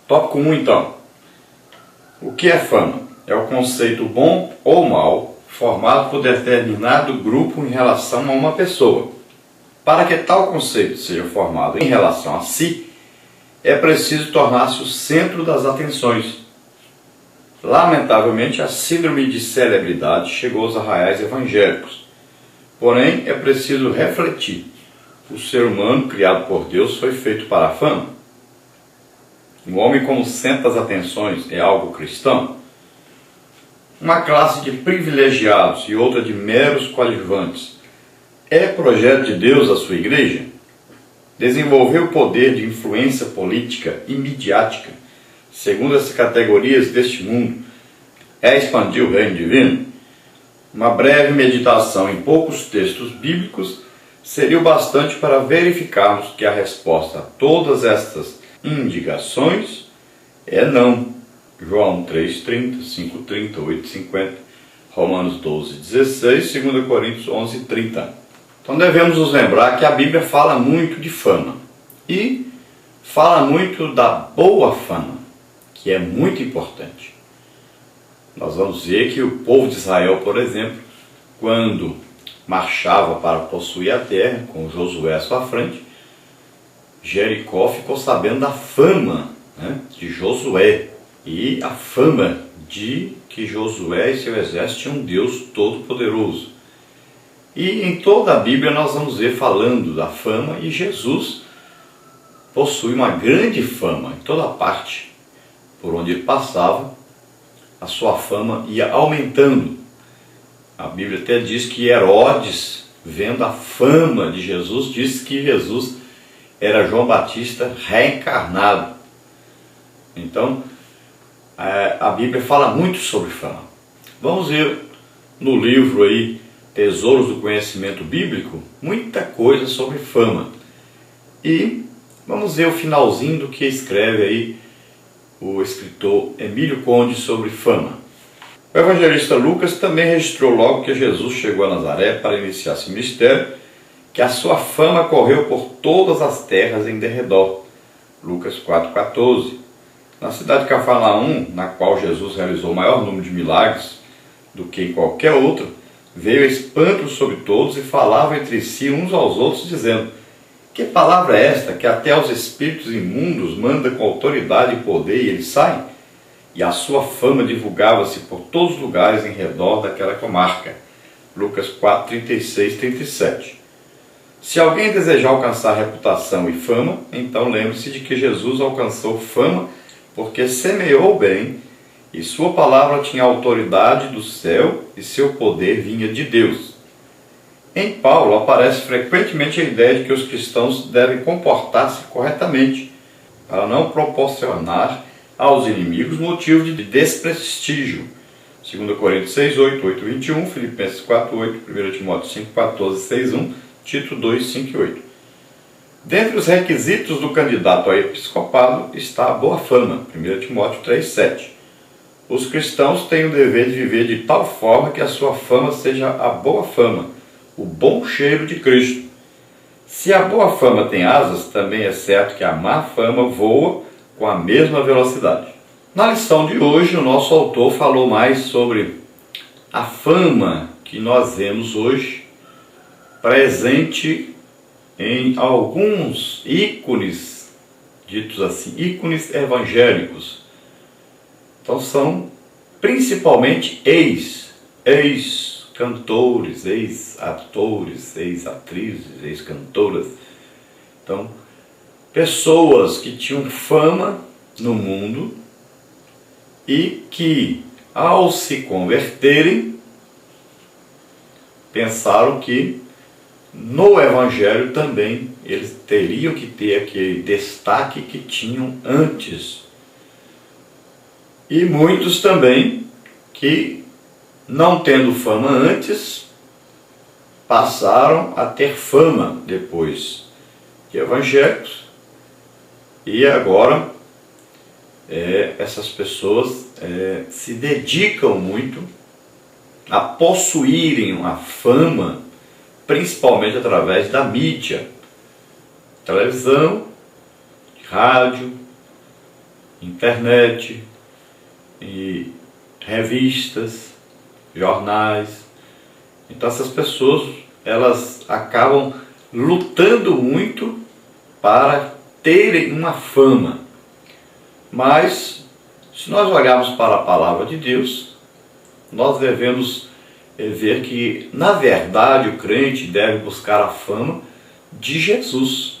Tópico 1 então. O que é fama? É o conceito bom ou mal formado por determinado grupo em relação a uma pessoa. Para que tal conceito seja formado em relação a si, é preciso tornar-se o centro das atenções. Lamentavelmente, a síndrome de celebridade chegou aos arraiais evangélicos. Porém, é preciso refletir. O ser humano, criado por Deus, foi feito para a fama. O homem como centro das atenções é algo cristão? Uma classe de privilegiados e outra de meros coadjuvantes é projeto de Deus a sua igreja? Desenvolver o poder de influência política e midiática, segundo as categorias deste mundo, é expandir o reino divino? Uma breve meditação em poucos textos bíblicos seria o bastante para verificarmos que a resposta a todas estas indicações é não. João 3,30, 5,30, 8,50, Romanos 12,16, 2 Coríntios 11,30. Então devemos nos lembrar que a Bíblia fala muito de fama e fala muito da boa fama, que é muito importante. Nós vamos ver que o povo de Israel, por exemplo, quando marchava para possuir a terra, com Josué à sua frente, Jericó ficou sabendo da fama, de Josué e a fama de que Josué e seu exército tinham um Deus todo-poderoso. E em toda a Bíblia nós vamos ver falando da fama, e Jesus possui uma grande fama em toda parte. Por onde ele passava, a sua fama ia aumentando. A Bíblia até diz que Herodes, vendo a fama de Jesus, disse que Jesus era João Batista reencarnado. Então, a Bíblia fala muito sobre fama. Vamos ver no livro aí, Tesouros do Conhecimento Bíblico, muita coisa sobre fama. E vamos ver o finalzinho do que escreve aí o escritor Emílio Conde sobre fama. O evangelista Lucas também registrou logo que Jesus chegou a Nazaré para iniciar seu ministério, que a sua fama correu por todas as terras em derredor. Lucas 4,14. Na cidade de Cafarnaum, na qual Jesus realizou o maior número de milagres do que em qualquer outra, veio espanto sobre todos e falavam entre si uns aos outros, dizendo: que palavra é esta, que até os espíritos imundos manda com autoridade e poder e eles saem? E a sua fama divulgava-se por todos os lugares em redor daquela comarca. Lucas 4, 36, 37. Se alguém desejar alcançar reputação e fama, então lembre-se de que Jesus alcançou fama porque semeou bem, e sua palavra tinha autoridade do céu e seu poder vinha de Deus. Em Paulo aparece frequentemente a ideia de que os cristãos devem comportar-se corretamente, para não proporcionar aos inimigos motivo de desprestígio. 2 Coríntios 6, 8, 8, 21, Filipenses 4, 8, 1 Timóteo 5, 14, 6, 1, Tito 2, 5 e 8. Dentre os requisitos do candidato ao episcopado está a boa fama, 1 Timóteo 3, 7. Os cristãos têm o dever de viver de tal forma que a sua fama seja a boa fama, o bom cheiro de Cristo. Se a boa fama tem asas, também é certo que a má fama voa com a mesma velocidade. Na lição de hoje, o nosso autor falou mais sobre a fama que nós vemos hoje, presente em alguns ícones, ditos assim, ícones evangélicos. Então são principalmente ex-cantores, ex-atores, ex-atrizes, ex-cantoras. Então, pessoas que tinham fama no mundo e que, ao se converterem, pensaram que no Evangelho também eles teriam que ter aquele destaque que tinham antes. E muitos também que, não tendo fama antes, passaram a ter fama depois de evangélicos. E agora essas pessoas se dedicam muito a possuírem a fama, principalmente através da mídia, televisão, rádio, internet, e revistas, jornais. Então essas pessoas, elas acabam lutando muito para terem uma fama. Mas, se nós olharmos para a palavra de Deus, nós devemos ver que, na verdade, o crente deve buscar a fama de Jesus.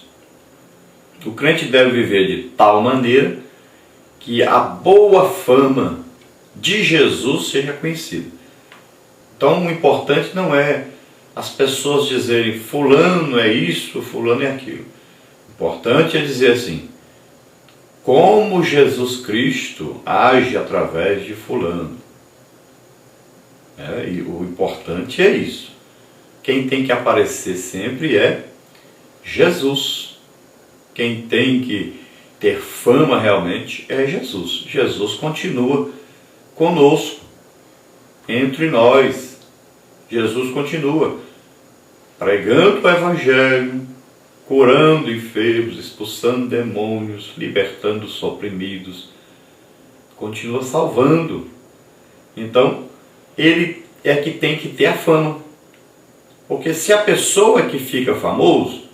O crente deve viver de tal maneira que a boa fama de Jesus seja conhecida. Então, o importante não é as pessoas dizerem fulano é isso, fulano é aquilo. O importante é dizer assim, como Jesus Cristo age através de fulano. E o importante é isso. Quem tem que aparecer sempre é Jesus. Quem tem que ter fama realmente é Jesus. Jesus continua conosco, entre nós. Jesus continua pregando o Evangelho, curando enfermos, expulsando demônios, libertando os oprimidos, continua salvando. Então, ele é que tem que ter a fama. Porque se a pessoa é que fica famoso,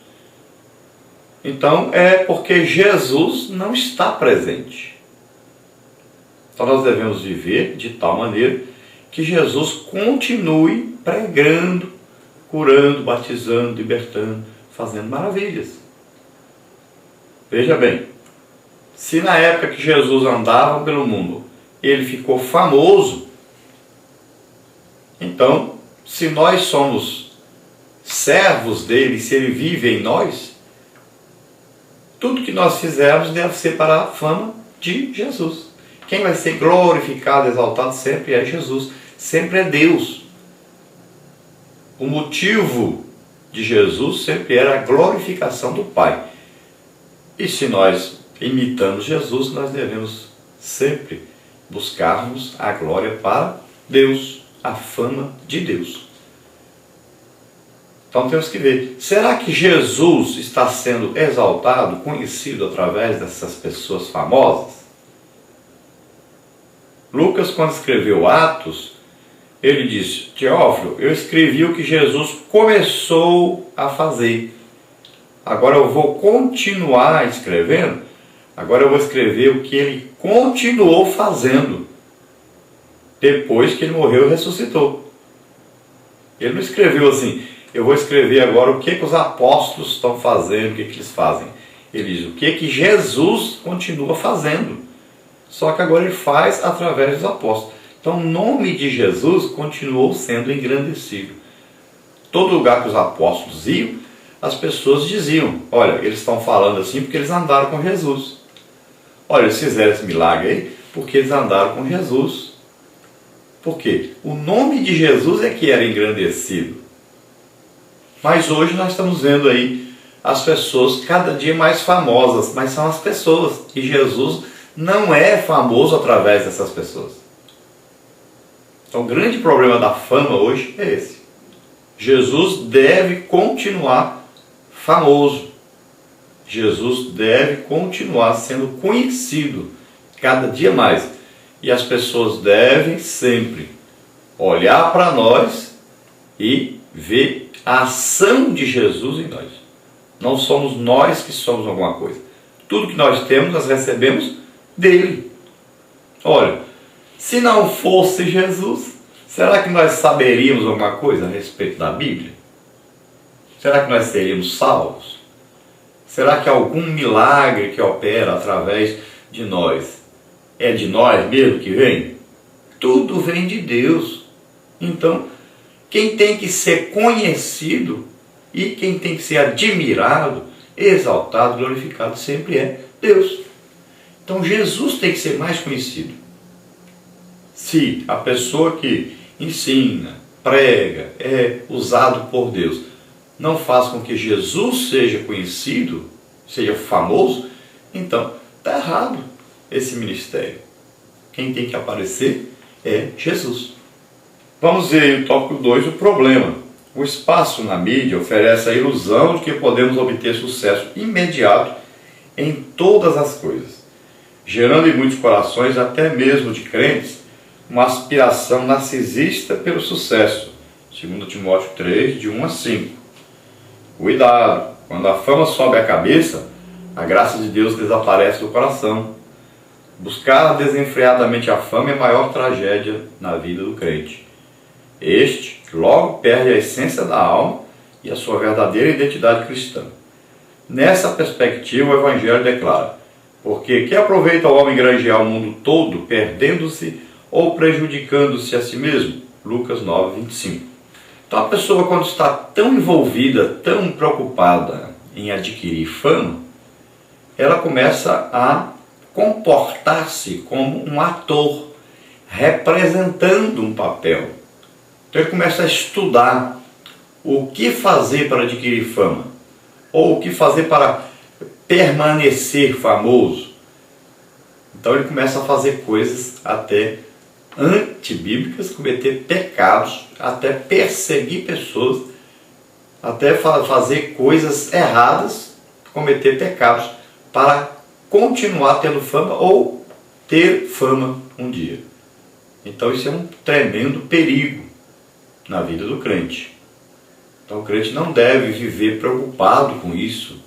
então é porque Jesus não está presente. Então nós devemos viver de tal maneira que Jesus continue pregando, curando, batizando, libertando, fazendo maravilhas. Veja bem, se na época que Jesus andava pelo mundo, ele ficou famoso, então, se nós somos servos dele, se ele vive em nós, tudo que nós fizermos deve ser para a fama de Jesus. Quem vai ser glorificado, exaltado sempre é Jesus, sempre é Deus. O motivo de Jesus sempre era a glorificação do Pai. E se nós imitamos Jesus, nós devemos sempre buscarmos a glória para Deus, a fama de Deus. Então temos que ver, será que Jesus está sendo exaltado, conhecido através dessas pessoas famosas? Lucas, quando escreveu Atos, ele disse, Teófilo, eu escrevi o que Jesus começou a fazer. Agora eu vou continuar escrevendo, agora eu vou escrever o que ele continuou fazendo, depois que ele morreu e ressuscitou. Ele não escreveu assim, eu vou escrever agora o que os apóstolos estão fazendo, o que eles fazem. Ele diz o que Jesus continua fazendo. Só que agora ele faz através dos apóstolos. Então o nome de Jesus continuou sendo engrandecido. Todo lugar que os apóstolos iam, as pessoas diziam, olha, eles estão falando assim porque eles andaram com Jesus. Olha, eles fizeram esse milagre aí porque eles andaram com Jesus. Por quê? O nome de Jesus é que era engrandecido. Mas hoje nós estamos vendo aí as pessoas cada dia mais famosas, mas são as pessoas. E Jesus não é famoso através dessas pessoas. Então o grande problema da fama hoje é esse. Jesus deve continuar famoso. Jesus deve continuar sendo conhecido cada dia mais. E as pessoas devem sempre olhar para nós e ver a ação de Jesus em nós. Não somos nós que somos alguma coisa. Tudo que nós temos, nós recebemos dele. Olha, se não fosse Jesus, será que nós saberíamos alguma coisa a respeito da Bíblia? Será que nós seríamos salvos? Será que algum milagre que opera através de nós é de nós mesmo que vem? Tudo vem de Deus. Então, quem tem que ser conhecido e quem tem que ser admirado, exaltado, glorificado sempre é Deus. Então Jesus tem que ser mais conhecido. Se a pessoa que ensina, prega, é usado por Deus, não faz com que Jesus seja conhecido, seja famoso, então está errado esse ministério. Quem tem que aparecer é Jesus. Vamos ver aí o tópico 2, o problema. O espaço na mídia oferece a ilusão de que podemos obter sucesso imediato em todas as coisas. gerando em muitos corações, até mesmo de crentes, uma aspiração narcisista pelo sucesso. 2 Timóteo 3, de 1 a 5. Cuidado, quando a fama sobe a cabeça, a graça de Deus desaparece do coração. Buscar desenfreadamente a fama é a maior tragédia na vida do crente. Este logo perde a essência da alma e a sua verdadeira identidade cristã. Nessa perspectiva, o Evangelho declara: porque que aproveita o homem granjear o mundo todo, perdendo-se ou prejudicando-se a si mesmo? Lucas 9, 25. Então a pessoa, quando está tão envolvida, tão preocupada em adquirir fama, ela começa a comportar-se como um ator, representando um papel. Então ele começa a estudar o que fazer para adquirir fama, ou o que fazer para permanecer famoso. Então ele começa a fazer coisas até antibíblicas, cometer pecados, até perseguir pessoas, até fazer coisas erradas, cometer pecados para continuar tendo fama ou ter fama um dia. Então isso é um tremendo perigo na vida do crente. Então o crente não deve viver preocupado com isso.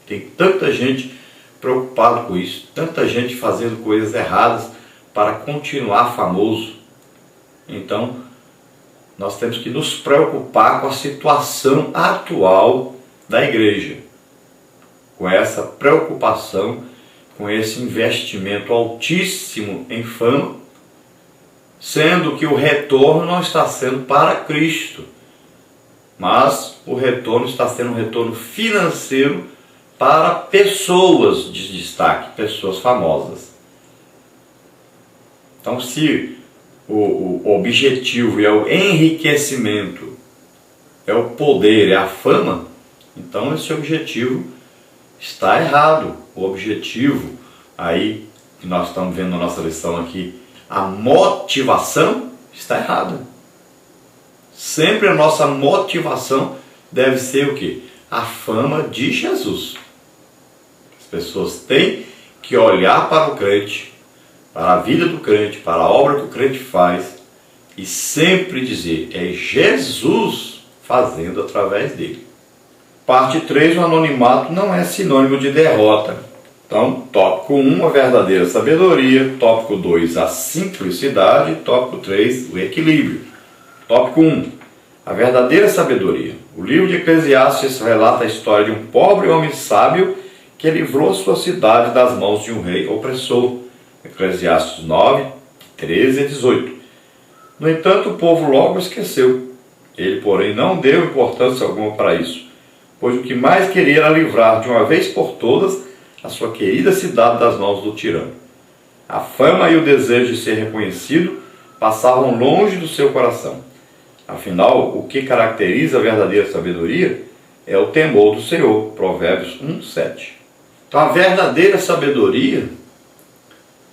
Tem tanta gente preocupada com isso, tanta gente fazendo coisas erradas para continuar famoso. Então nós temos que nos preocupar com a situação atual da igreja, com essa preocupação, com esse investimento altíssimo em fama, sendo que o retorno não está sendo para Cristo, mas o retorno está sendo um retorno financeiro para pessoas de destaque, pessoas famosas. Então, se o objetivo é o enriquecimento, é o poder, é a fama, então esse objetivo está errado. O objetivo, aí que nós estamos vendo na nossa lição aqui, a motivação está errada. Sempre a nossa motivação deve ser o quê? A fama de Jesus. As pessoas têm que olhar para o crente, para a vida do crente, para a obra que o crente faz e sempre dizer: é Jesus fazendo através dele. Parte 3, o anonimato não é sinônimo de derrota. Então, tópico 1, a verdadeira sabedoria. Tópico 2, a simplicidade. Tópico 3, o equilíbrio. Tópico 1, a verdadeira sabedoria. O livro de Eclesiastes relata a história de um pobre homem sábio que livrou sua cidade das mãos de um rei opressor. Eclesiastes 9, 13 a 18. No entanto, o povo logo esqueceu. Ele, porém, não deu importância alguma para isso, pois o que mais queria era livrar de uma vez por todas a sua querida cidade das mãos do tirano. A fama e o desejo de ser reconhecido passavam longe do seu coração. Afinal, o que caracteriza a verdadeira sabedoria é o temor do Senhor. Provérbios 1, 7. Então a verdadeira sabedoria,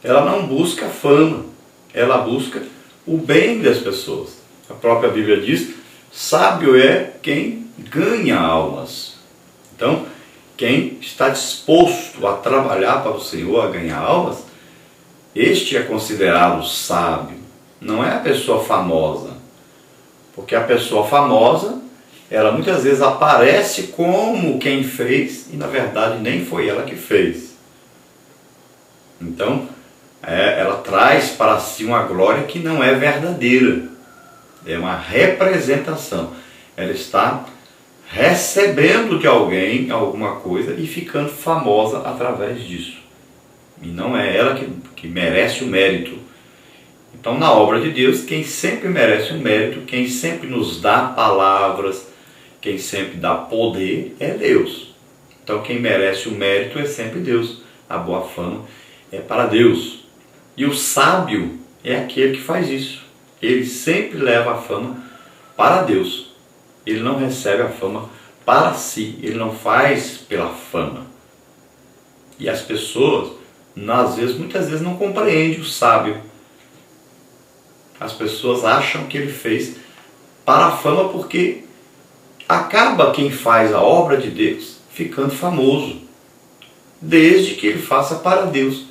ela não busca fama, ela busca o bem das pessoas. A própria Bíblia diz: sábio é quem ganha almas. Então, quem está disposto a trabalhar para o Senhor, a ganhar almas, este é considerado sábio. Não é a pessoa famosa. Porque a pessoa famosa, ela muitas vezes aparece como quem fez e na verdade nem foi ela que fez. Então, ela traz para si uma glória que não é verdadeira. É uma representação. Ela está recebendo de alguém alguma coisa e ficando famosa através disso. E não é ela que merece o mérito. Então, na obra de Deus, quem sempre merece o mérito, quem sempre nos dá palavras, quem sempre dá poder é Deus. Então, quem merece o mérito é sempre Deus. A boa fama é para Deus. E o sábio é aquele que faz isso. Ele sempre leva a fama para Deus. Ele não recebe a fama para si. Ele não faz pela fama. E as pessoas, muitas vezes não compreendem o sábio. As pessoas acham que ele fez para a fama porque acaba quem faz a obra de Deus ficando famoso, desde que ele faça para Deus.